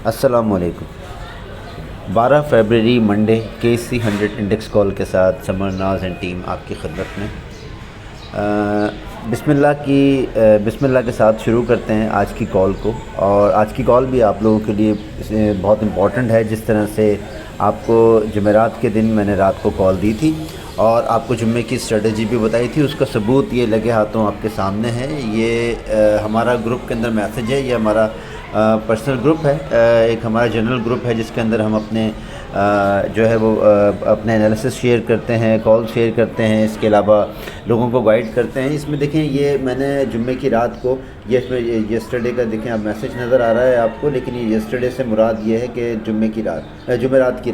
السلام علیکم۔ 12 فروری Monday KC100 index کال کے ساتھ سمر ناز اینڈ ٹیم آپ کی خدمت میں۔ بسم اللہ کے ساتھ شروع کرتے ہیں آج کی کال کو، اور آج کی کال بھی آپ لوگوں کے لیے بہت امپورٹنٹ ہے۔ جس طرح سے آپ کو جمعرات کے دن میں نے رات کو کال دی تھی اور آپ کو جمعے کی اسٹریٹجی بھی بتائی تھی، اس کا ثبوت یہ لگے ہاتھوں آپ کے سامنے ہے۔ یہ ہمارا گروپ کے اندر میسج ہے، یہ ہمارا پرسنل گروپ ہے، ایک ہمارا جنرل گروپ ہے جس کے اندر ہم اپنے جو ہے وہ اپنے انالیسس شیئر کرتے ہیں، کال شیئر کرتے ہیں، اس کے علاوہ لوگوں کو گائیڈ کرتے ہیں۔ اس میں دیکھیں یہ میں نے جمعے کی رات کو اس میں یسٹرڈے کا دیکھیں اب میسج نظر آ رہا ہے آپ کو، لیکن یہ یسٹرڈے سے مراد یہ ہے کہ جمعرات کی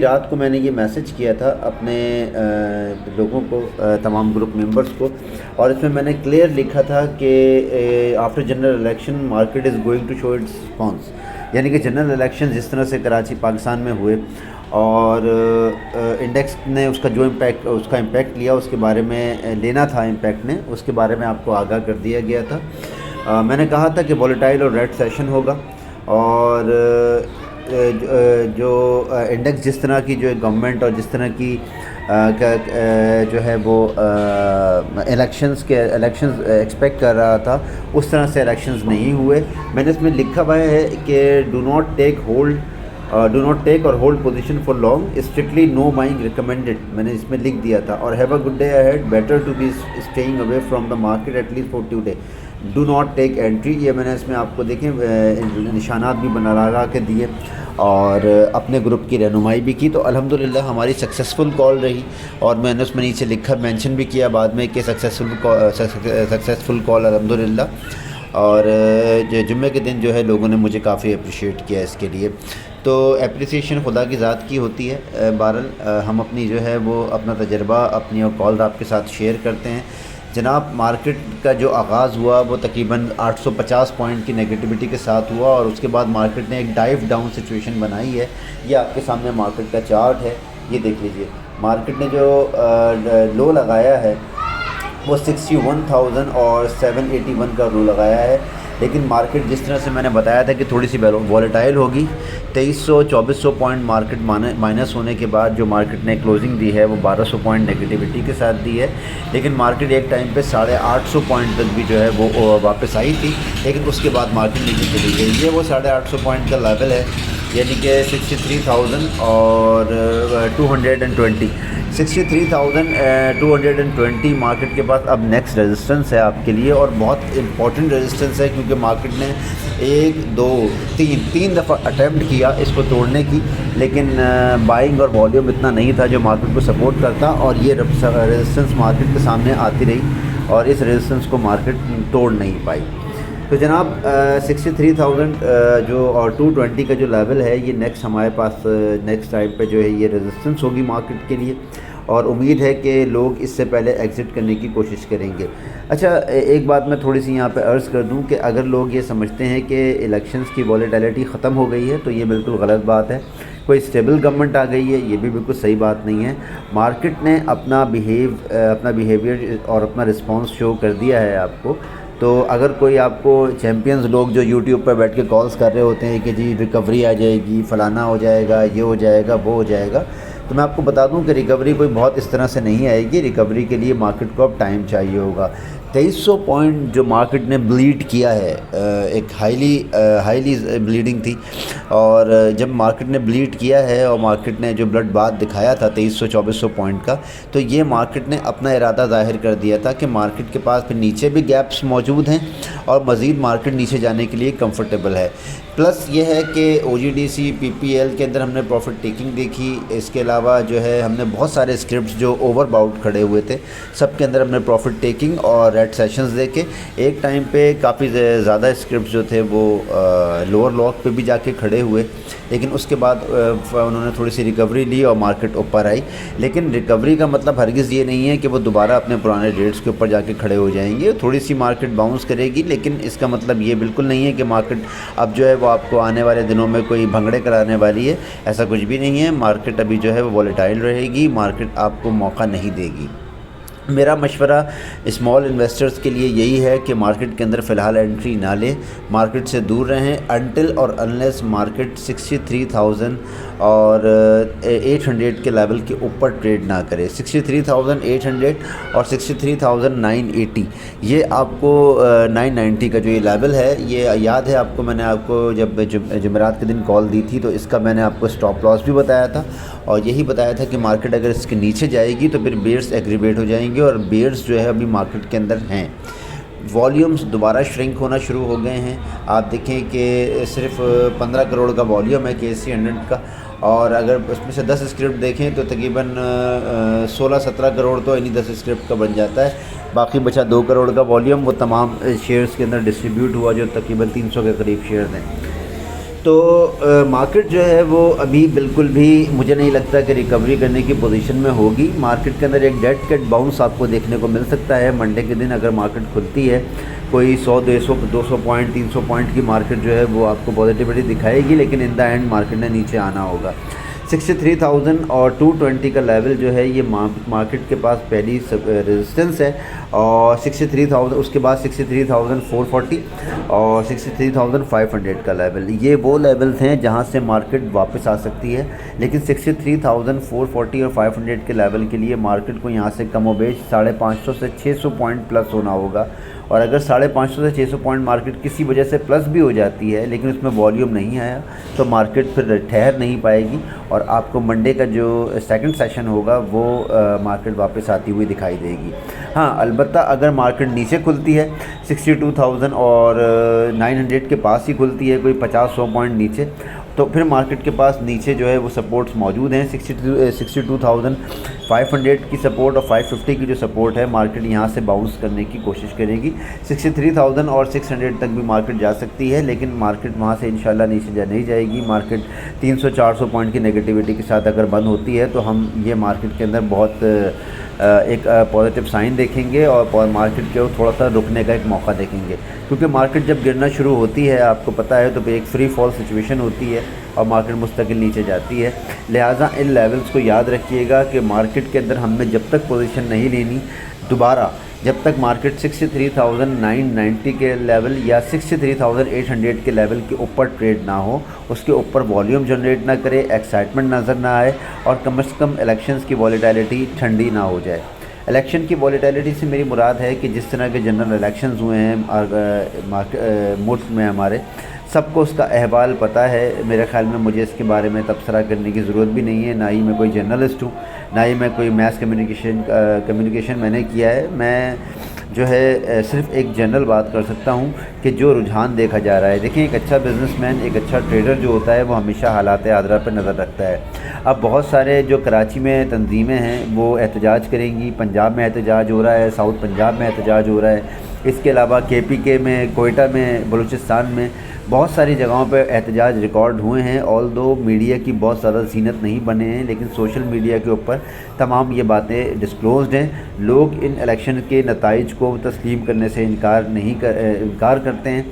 رات کو میں نے یہ میسج کیا تھا اپنے لوگوں کو، تمام گروپ ممبرز کو، اور اس میں میں نے کلیئر لکھا تھا کہ after general election market is going to show its response, یعنی کہ جنرل الیکشن جس طرح سے کراچی پاکستان میں ہوئے اور انڈیکس نے اس کا جو امپیکٹ لیا، اس کے بارے میں لینا تھا امپیکٹ نے، اس کے بارے میں آپ کو آگاہ کر دیا گیا تھا۔ میں نے کہا تھا کہ وولیٹائل اور ریڈ سیشن ہوگا، اور جو انڈیکس جس طرح کی جو گورنمنٹ اور جس طرح کی جو ہے وہ الیکشنز ایکسپیکٹ کر رہا تھا، اس طرح سے الیکشنز نہیں ہوئے۔ میں نے اس میں لکھا ہوا ہے کہ ڈو ناٹ ٹیک اور hold position for long, strictly no buying recommended, میں نے اس میں لکھ دیا تھا، اور have a good day ahead, better to be staying away from the market at least for 2 days، do not take entry. یہ میں نے اس میں آپ کو دیکھیں نشانات بھی بنا لگا کے دیے اور اپنے گروپ کی رہنمائی بھی کی، تو الحمدللہ ہماری سکسیزفل کال رہی، اور میں نے اس میں نیچے لکھا مینشن بھی کیا بعد میں کہ سکسیزفل کال الحمدللہ۔ اور جمعے کے دن جو ہے لوگوں نے مجھے کافی اپریشیٹ کیا اس کے لیے، تو اپریسیشن خدا کی ذات کی ہوتی ہے۔ بہرحال ہم اپنی جو ہے وہ اپنا تجربہ اپنی اور کال آپ کے ساتھ شیئر کرتے ہیں۔ جناب مارکیٹ کا جو آغاز ہوا وہ تقریباً 850 پوائنٹ کی نیگیٹیوٹی کے ساتھ ہوا، اور اس کے بعد مارکیٹ نے ایک ڈائیو ڈاؤن سچویشن بنائی ہے۔ یہ آپ کے سامنے مارکیٹ کا چارٹ ہے، یہ دیکھ لیجئے۔ مارکیٹ نے جو لو لگایا ہے وہ 61,000 اور 781 کا لو لگایا ہے، لیکن مارکیٹ جس طرح سے میں نے بتایا تھا کہ تھوڑی سی وولیٹائل ہوگی، 2300-2400 پوائنٹ مارکیٹ مائنس ہونے کے بعد جو مارکیٹ نے کلوزنگ دی ہے وہ 1200 پوائنٹ نیگیٹیوٹی کے ساتھ دی ہے، لیکن مارکیٹ ایک ٹائم پہ 850 پوائنٹ تک بھی جو ہے وہ واپس آئی تھی، لیکن اس کے بعد مارکیٹ نیچے چلی گئی۔ یہ وہ 850 پوائنٹ کا لیول ہے، یعنی کہ 63,000 اور 220 63,220 مارکیٹ کے پاس اب نیکسٹ ریزسٹنس ہے آپ کے لیے، اور بہت امپورٹنٹ ریزسٹنس ہے، کیونکہ مارکیٹ نے 3 دفعہ اٹیمپٹ کیا اس کو توڑنے کی، لیکن بائنگ اور والیوم اتنا نہیں تھا جو مارکیٹ کو سپورٹ کرتا، اور یہ ریزسٹنس مارکیٹ کے سامنے آتی رہی اور اس ریزسٹنس کو مارکیٹ توڑ نہیں پائی۔ تو جناب 63,000 جو اور 220 کا جو لیول ہے، یہ نیکسٹ ہمارے پاس نیکسٹ ٹائم پہ جو ہے یہ ریزسٹنس ہوگی مارکیٹ کے لیے، اور امید ہے کہ لوگ اس سے پہلے ایگزٹ کرنے کی کوشش کریں گے۔ اچھا ایک بات میں تھوڑی سی یہاں پہ عرض کر دوں کہ اگر لوگ یہ سمجھتے ہیں کہ الیکشنز کی وولیٹیلٹی ختم ہو گئی ہے تو یہ بالکل غلط بات ہے۔ کوئی اسٹیبل گورنمنٹ آ گئی ہے، یہ بھی بالکل صحیح بات نہیں ہے۔ مارکیٹ نے اپنا بیہیویئر اور اپنا رسپانس شو کر دیا ہے آپ کو، تو اگر کوئی آپ کو چیمپئنز لوگ جو یوٹیوب پہ بیٹھ کے کالز کر رہے ہوتے ہیں کہ جی ریکوری آ جائے گی، فلانا ہو جائے گا، یہ ہو جائے گا، وہ ہو جائے گا، تو میں آپ کو بتا دوں کہ ریکوری کوئی بہت اس طرح سے نہیں آئے گی۔ ریکوری کے لیے مارکیٹ کو اب ٹائم چاہیے ہوگا۔ 2300 پوائنٹ جو مارکیٹ نے بلیڈ کیا ہے، ایک ہائیلی بلیڈنگ تھی، اور جب مارکیٹ نے بلیڈ کیا ہے اور مارکیٹ نے جو بلڈ بات دکھایا تھا 2300-2400 پوائنٹ کا، تو یہ مارکیٹ نے اپنا ارادہ ظاہر کر دیا تھا کہ مارکیٹ کے پاس پھر نیچے بھی گیپس موجود ہیں اور مزید مارکیٹ نیچے جانے کے لیے کمفرٹیبل ہے۔ پلس یہ ہے کہ OGDC PPL کے اندر ہم نے پروفٹ ٹیکنگ دیکھی، اس کے علاوہ جو ہے ہم نے بہت سارے اسکرپٹس جو اوور باؤٹ کھڑے ہوئے تھے، سب کے اندر ہم نے پروفٹ ٹیکنگ اور ریڈ سیشنز دیکھے۔ ایک ٹائم پہ کافی زیادہ اسکرپٹس جو تھے وہ لوور لاک پہ بھی جا کے کھڑے ہوئے، لیکن اس کے بعد انہوں نے تھوڑی سی ریکوری لی اور مارکیٹ اوپر آئی، لیکن ریکوری کا مطلب ہرگز یہ نہیں ہے کہ وہ دوبارہ اپنے پرانے ریٹس کے اوپر جا کے کھڑے ہو جائیں گے۔ تھوڑی سی مارکیٹ باؤنس کرے گی، لیکن اس کا مطلب یہ بالکل نہیں ہے کہ مارکیٹ اب جو ہے وہ آپ کو آنے والے دنوں میں کوئی بھنگڑے کرانے والی ہے، ایسا کچھ بھی نہیں ہے۔ مارکیٹ ابھی جو ہے وہ وولیٹائل رہے گی، مارکیٹ آپ کو موقع نہیں دے گی۔ میرا مشورہ اسمال انویسٹرز کے لیے یہی ہے کہ مارکیٹ کے اندر فی الحال انٹری نہ لیں، مارکیٹ سے دور رہیں انٹل اور انلیس مارکیٹ 63,000 اور 800 کے لیول کے اوپر ٹریڈ نہ کرے۔ 63,800 اور 63,980 یہ آپ کو 990 کا جو یہ لیول ہے، یہ یاد ہے آپ کو، میں نے آپ کو جب جمعرات کے دن کال دی تھی تو اس کا میں نے آپ کو سٹاپ لاس بھی بتایا تھا، اور یہی بتایا تھا کہ مارکیٹ اگر اس کے نیچے جائے گی تو پھر بیئرز ایگریویٹ ہو جائیں گے، اور بیئرز جو ہے ابھی مارکیٹ کے اندر ہیں۔ والیومز دوبارہ شرنک ہونا شروع ہو گئے ہیں، آپ دیکھیں کہ صرف 15 کروڑ کا والیوم ہے KSE 100 کا، اور اگر اس میں سے 10 اسکرپٹ دیکھیں تو تقریباً 16-17 کروڑ تو انہی 10 اسکرپٹ کا بن جاتا ہے، باقی بچا 2 کروڑ کا والیوم، وہ تمام شیئرز کے اندر ڈسٹریبیوٹ ہوا جو تقریباً 300 کے قریب شیئرز ہیں۔ تو مارکیٹ جو ہے وہ ابھی بالکل بھی مجھے نہیں لگتا کہ ریکوری کرنے کی پوزیشن میں ہوگی۔ مارکیٹ کے اندر ایک ڈیڈ کیٹ باؤنس آپ کو دیکھنے کو مل سکتا ہے منڈے کے دن، اگر مارکیٹ کھلتی ہے کوئی 100-200 پوائنٹ 300 پوائنٹ کی مارکیٹ جو ہے وہ آپ کو پازیٹیوٹی دکھائے گی، لیکن ان دا اینڈ مارکیٹ نے نیچے آنا ہوگا۔ 63,000 اور 220 کا لیول جو ہے یہ مارکیٹ کے پاس پہلی ریزسٹنس ہے، اور 63,000 اس کے بعد 63,440 اور 63,500 کا لیول، یہ وہ لیولز ہیں جہاں سے مارکیٹ واپس آ سکتی ہے، لیکن 63,440 اور 500 کے لیول کے لیے مارکیٹ کو یہاں سے کم و بیش 550 سے 600 پوائنٹ پلس ہونا ہوگا، اور اگر 550 سے 600 پوائنٹ مارکیٹ کسی وجہ سے پلس بھی ہو جاتی ہے لیکن اس میں والیوم نہیں آیا تو مارکیٹ پھر ٹھہر نہیں پائے گی، اور آپ کو منڈے کا جو سیکنڈ سیشن ہوگا وہ مارکیٹ واپس آتی ہوئی دکھائی دے گی۔ ہاں البتہ اگر مارکیٹ نیچے کھلتی ہے 62,000 اور 900 کے پاس ہی کھلتی ہے، کوئی 50-100 پوائنٹ نیچے، تو پھر مارکیٹ کے پاس نیچے جو ہے وہ سپورٹس موجود ہیں۔ 62,500 کی سپورٹ اور 550 کی جو سپورٹ ہے، مارکیٹ یہاں سے باؤنس کرنے کی کوشش کرے گی۔ 63,000 اور 600 تک بھی مارکیٹ جا سکتی ہے، لیکن مارکیٹ وہاں سے انشاءاللہ نیچے نہیں جائے گی۔ مارکیٹ 300-400 پوائنٹ کی نیگیٹیوٹی کے ساتھ اگر بند ہوتی ہے تو ہم یہ مارکیٹ کے اندر بہت ایک پازیٹیو سائن دیکھیں گے، اور مارکیٹ کے تھوڑا سا رکنے کا ایک موقع دیکھیں گے، کیونکہ مارکیٹ جب گرنا شروع ہوتی ہے آپ کو پتہ ہے تو ایک فری فال سچویشن ہوتی ہے اور مارکیٹ مستقل نیچے جاتی ہے۔ لہٰذا ان لیولز کو یاد رکھیے گا کہ مارکیٹ کے اندر ہم نے جب تک پوزیشن نہیں لینی دوبارہ، جب تک مارکیٹ 63,990 کے لیول یا 63,800 کے لیول کے اوپر ٹریڈ نہ ہو، اس کے اوپر والیوم جنریٹ نہ کرے، ایکسائٹمنٹ نظر نہ آئے، اور کم از کم الیکشنز کی والیٹیلٹی ٹھنڈی نہ ہو جائے۔ الیکشن کی والیٹیلٹی سے میری مراد ہے کہ جس طرح کے جنرل الیکشنز ہوئے ہیں ملک میں ہمارے، سب کو اس کا احوال پتہ ہے، میرے خیال میں مجھے اس کے بارے میں تبصرہ کرنے کی ضرورت بھی نہیں ہے، نہ ہی میں کوئی جرنلسٹ ہوں، نہ ہی میں کوئی میس کمیونیکیشن میں نے کیا ہے۔ میں جو ہے صرف ایک جنرل بات کر سکتا ہوں کہ جو رجحان دیکھا جا رہا ہے، دیکھیں ایک اچھا بزنس مین، ایک اچھا ٹریڈر جو ہوتا ہے وہ ہمیشہ حالات حاضرہ پر نظر رکھتا ہے۔ اب بہت سارے جو کراچی میں تنظیمیں ہیں وہ احتجاج کریں گی، پنجاب میں احتجاج ہو رہا ہے، ساؤتھ پنجاب میں احتجاج ہو رہا ہے، اس کے علاوہ KPK میں، کوئٹہ میں، بلوچستان میں بہت ساری جگہوں پہ احتجاج ریکارڈ ہوئے ہیں۔ آلدو میڈیا کی بہت زیادہ زینت نہیں بنے ہیں، لیکن سوشل میڈیا کے اوپر تمام یہ باتیں ڈسکلوزڈ ہیں۔ لوگ ان الیکشن کے نتائج کو تسلیم کرنے سے انکار کرتے ہیں۔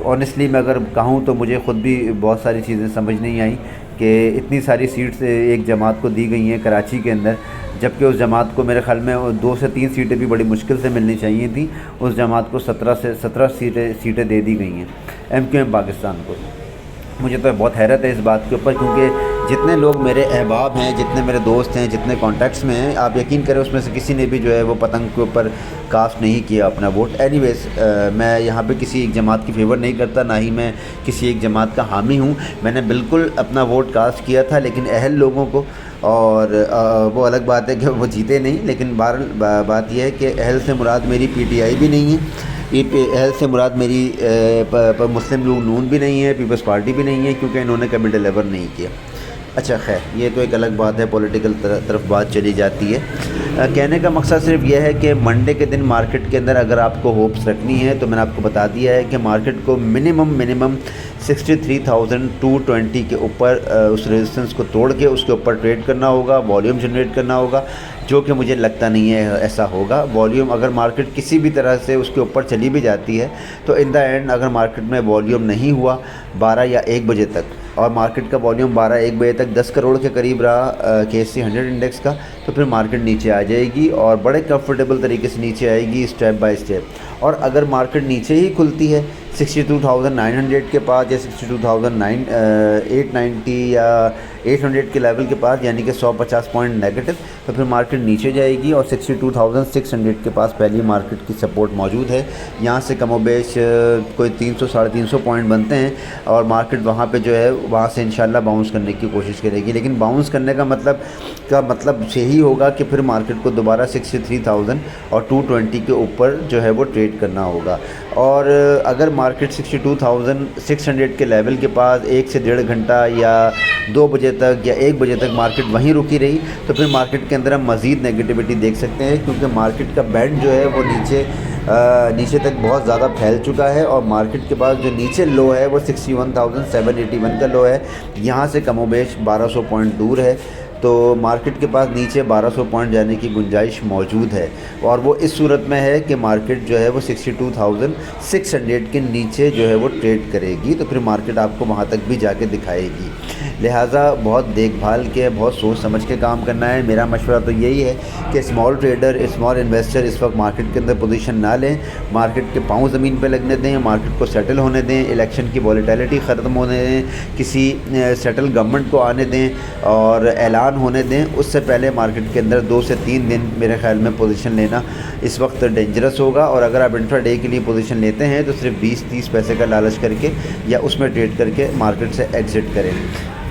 آنیسٹلی میں اگر کہوں تو مجھے خود بھی بہت ساری چیزیں سمجھ نہیں آئیں کہ اتنی ساری سیٹس ایک جماعت کو دی گئی ہیں کراچی کے اندر، جبکہ اس جماعت کو میرے خیال میں 2 سے 3 سیٹیں بھی بڑی مشکل سے ملنی چاہیے تھیں، اس جماعت کو 17 سیٹیں دے دی گئی ہیں MQM پاکستان کو۔ مجھے تو بہت حیرت ہے اس بات کے اوپر، کیونکہ جتنے لوگ میرے احباب ہیں، جتنے میرے دوست ہیں، جتنے کانٹیکٹس میں ہیں، آپ یقین کریں اس میں سے کسی نے بھی جو ہے وہ پتنگ کے اوپر کاسٹ نہیں کیا اپنا ووٹ۔ اینی ویز میں یہاں پہ کسی ایک جماعت کی فیور نہیں کرتا، نہ ہی میں کسی ایک جماعت کا حامی ہوں۔ میں نے بالکل اپنا ووٹ کاسٹ کیا تھا، لیکن اہل لوگوں کو، اور وہ الگ بات ہے کہ وہ جیتے نہیں، لیکن بہرحال بات یہ ہے کہ اہل سے مراد میری PTI بھی نہیں ہے، اہل سے مراد میری مسلم لیگ نون بھی نہیں ہے، پیپلز پارٹی بھی نہیں ہے، کیونکہ انہوں نے کبھی ڈیلیور نہیں کیا۔ اچھا خیر، یہ تو ایک الگ بات ہے، پولیٹیکل طرف بات چلی جاتی ہے۔ کہنے کا مقصد صرف یہ ہے کہ منڈے کے دن مارکیٹ کے اندر اگر آپ کو ہوپس رکھنی ہے تو میں نے آپ کو بتا دیا ہے کہ مارکیٹ کو منیمم 63,220 کے اوپر اس ریزسٹنس کو توڑ کے اس کے اوپر ٹریڈ کرنا ہوگا، والیوم جنریٹ کرنا ہوگا، جو کہ مجھے لگتا نہیں ہے ایسا ہوگا۔ والیوم اگر مارکیٹ کسی بھی طرح سے اس کے اوپر چلی بھی جاتی ہے تو ان دا اینڈ اگر مارکیٹ میں والیوم نہیں ہوا 12 یا 1 بجے تک، اور مارکیٹ کا والیوم 12-1 بجے تک 10 کروڑ کے قریب رہا KSE 100 انڈیکس کا، تو تو پھر مارکیٹ نیچے آ جائے گی اور بڑے کمفرٹیبل طریقے سے نیچے آئے گی اسٹیپ بائی اسٹیپ. اور اگر مارکیٹ نیچے ہی کھلتی ہے 62,900 کے پاس یا 62,890 یا 800 کے لیول کے پاس, یعنی کہ 150 پوائنٹ نیگیٹو, تو پھر مارکیٹ نیچے جائے گی اور 62,600 کے پاس پہلی مارکیٹ کی سپورٹ موجود ہے. یہاں سے کم و بیش کوئی 300-350 پوائنٹ بنتے ہیں اور مارکیٹ وہاں پہ جو ہے وہاں سے انشاءاللہ باؤنس کرنے کی کوشش کرے گی. لیکن باؤنس کرنے کا مطلب یہی ہوگا کہ پھر مارکیٹ کو دوبارہ 63,000 اور 220 کے اوپر جو ہے وہ ٹریڈ کرنا ہوگا. اور اگر مارکیٹ 62,600 کے لیول کے پاس 1 سے 1.5 گھنٹہ یا 2 بجے تک یا 1 بجے تک مارکیٹ وہیں رکی رہی تو پھر مارکیٹ کے اندر ہم مزید نیگیٹیوٹی دیکھ سکتے ہیں, کیونکہ مارکیٹ کا بینڈ جو ہے وہ نیچے تک بہت زیادہ پھیل چکا ہے اور مارکیٹ کے پاس جو نیچے لو ہے وہ 61,781 کا لو ہے. یہاں سے کم و بیش 1200 پوائنٹ دور ہے, تو مارکیٹ کے پاس نیچے 1200 پوائنٹ جانے کی گنجائش موجود ہے. اور وہ اس صورت میں ہے کہ مارکیٹ جو ہے وہ 62,600 کے نیچے جو ہے وہ ٹریڈ کرے گی, تو پھر مارکیٹ آپ کو وہاں تک بھی جا کے دکھائے گی. لہٰذا بہت دیکھ بھال کے, بہت سوچ سمجھ کے کام کرنا ہے. میرا مشورہ تو یہی ہے کہ اسمال ٹریڈر, اسمال انویسٹر اس وقت مارکیٹ کے اندر پوزیشن نہ لیں, مارکیٹ کے پاؤں زمین پہ لگنے دیں, مارکیٹ کو سیٹل ہونے دیں, الیکشن کی والیٹیلٹی ختم ہونے دیں, کسی سیٹل گورنمنٹ کو آنے دیں اور اعلان ہونے دیں. اس سے پہلے مارکیٹ کے اندر 2 سے 3 دن میرے خیال میں پوزیشن لینا اس وقت ڈینجرس ہوگا. اور اگر آپ انٹرا ڈے کے لیے پوزیشن لیتے ہیں تو صرف 20-30 پیسے کا لالچ کر کے یا اس میں ٹریڈ کر کے مارکیٹ سے ایگزٹ کریں.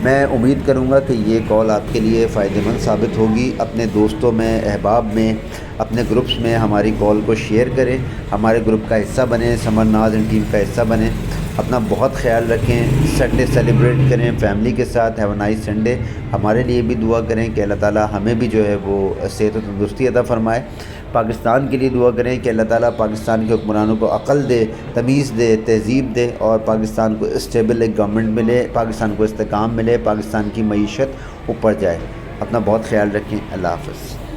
میں امید کروں گا کہ یہ کال آپ کے لیے فائدہ مند ثابت ہوگی. اپنے دوستوں میں, احباب میں, اپنے گروپس میں ہماری کال کو شیئر کریں, ہمارے گروپ کا حصہ بنیں, سمر ناز اینڈ ٹیم کا حصہ بنیں. اپنا بہت خیال رکھیں, سنڈے سیلیبریٹ کریں فیملی کے ساتھ. Have a nice Sunday. ہمارے لیے بھی دعا کریں کہ اللہ تعالیٰ ہمیں بھی جو ہے وہ صحت و تندرستی عطا فرمائے. پاکستان کے لیے دعا کریں کہ اللہ تعالیٰ پاکستان کے حکمرانوں کو عقل دے, تمیز دے, تہذیب دے اور پاکستان کو اسٹیبل ایک گورنمنٹ ملے, پاکستان کو استحکام ملے, پاکستان کی معیشت اوپر جائے. اپنا بہت خیال رکھیں. اللہ حافظ.